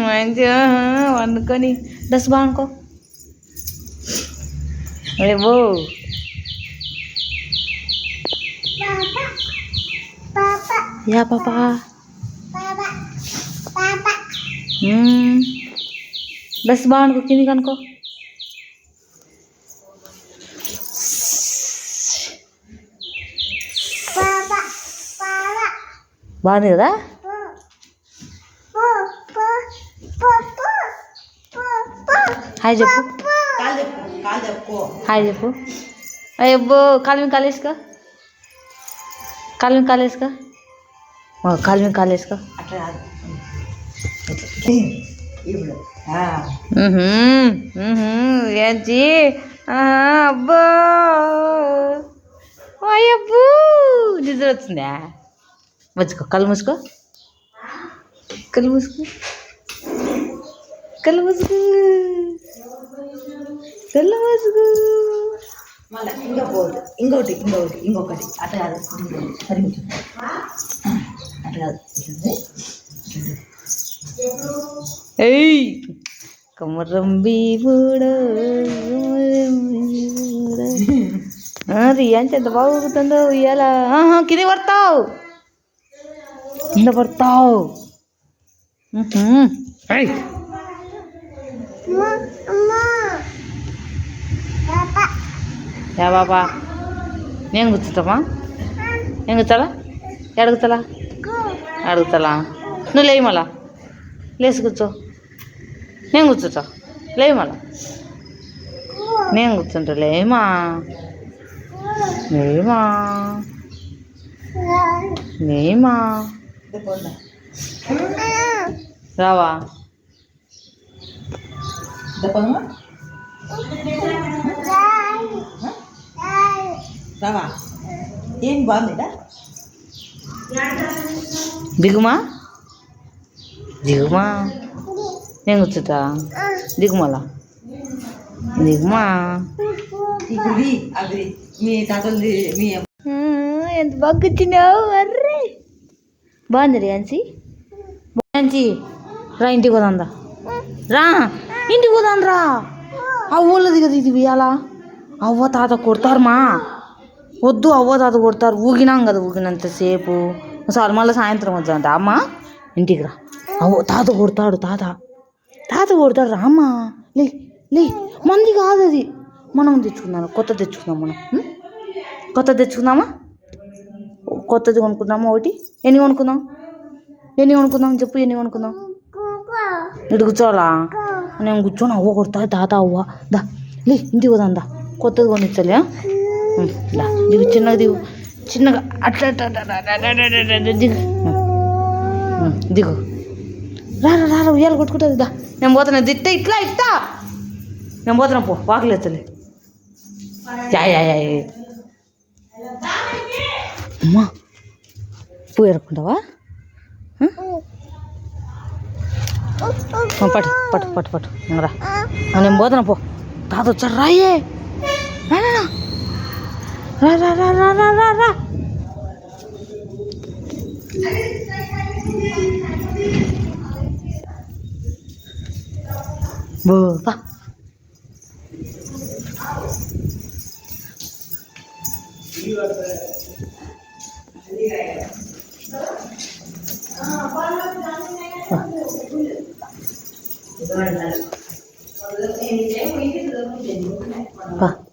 మంచిగా వండుకొని డ్రెస్ బాగునుకో రేపు యా పాపా డ్రెస్ బాగునుకో కిందికి అనుకో బాగుంది కదా హాయ్ చెప్పు హాయ్ చెప్పు అయ్యబ్బో కాలు కాలేసుకో కాలు కాలేసుకో కాలు కాలేసుకో ఏంచి అబ్బో అయ్యబ్బో నిద్ర వచ్చిందా వచ్చుకో కళ్ళు మూసుకో కళ్ళు మూసుకో కళ్ళు మూసుకో కళ్ళు మూసుకో మళ్ళీ ఇంకొకటి అట్లా కాదు అట్లా కాదు ఏయ్ కొమరంబి బూడో రియాన్స్ ఎంత బాగుతుందో ఇవాళ కింద పడతావు కింద పడతావు యా బాబా నేను కూర్చుంటామా నేను కూర్చోలా అడుగుతలా అడుగుతలా నువ్వు లేవు మళ్ళా లేచి కూర్చో నేను కూర్చుంటా లేవు మళ్ళా నేను కూర్చుంటా లేమా లేమా లేమా రావా రావా ఏం బాగుందిడా దిగుమా దిగుమా నేను కూర్చుంటా దిగుమలా దిగుమా అది మీ తాతది మీ ఎంత బాగా కూర్చున్నావు అర్రే బాగుంది రియాన్సీ రియాన్సీ రా ఇంటికి పోదాందా రా ఇంటికి పోదాం రా అవ్వలేదు కదా ఇది ఇవ్వాలా అవ్వ తాత కొడతారు మా వద్దు అవ్వ తాత కొడతారు ఊగినాం కదా ఊగినంతసేపు సార్ మళ్ళీ సాయంత్రం వద్దంట అమ్మ ఇంటికి రా అవ్వ తాత కొడతాడు తాత కొడతాడు రా అమ్మ లే లే మంది కాదు అది మనం తెచ్చుకుందాం కొత్త తెచ్చుకుందాం మనం కొత్త తెచ్చుకుందామా కొత్తది కొనుక్కుందామా ఒకటి ఎన్ని కొనుక్కుందాం చెప్పు ఎన్ని కొనుక్కుందాం ఇటు కూర్చోవాలా నేను కూర్చొని అవ్వ కొడతా తాత అవ్వ దా లే ఇంటికి పోదాం దా కొత్తది కొనిచ్చలే దా దిగు చిన్నగా దిగు చిన్నగా అట్లా దిగు దిగు రా ఉయ్యాలు కొట్టుకుంటుంది దా నేను పోతున్నా దిట్ట ఇట్లా నేను పోతున్నా పో వాకలేతలే అమ్మా పువ్వు ఎరుకుంటావా పట్టు రా నేను పోతున్నా పో తాత వచ్చారు రాయే రా బా Pa.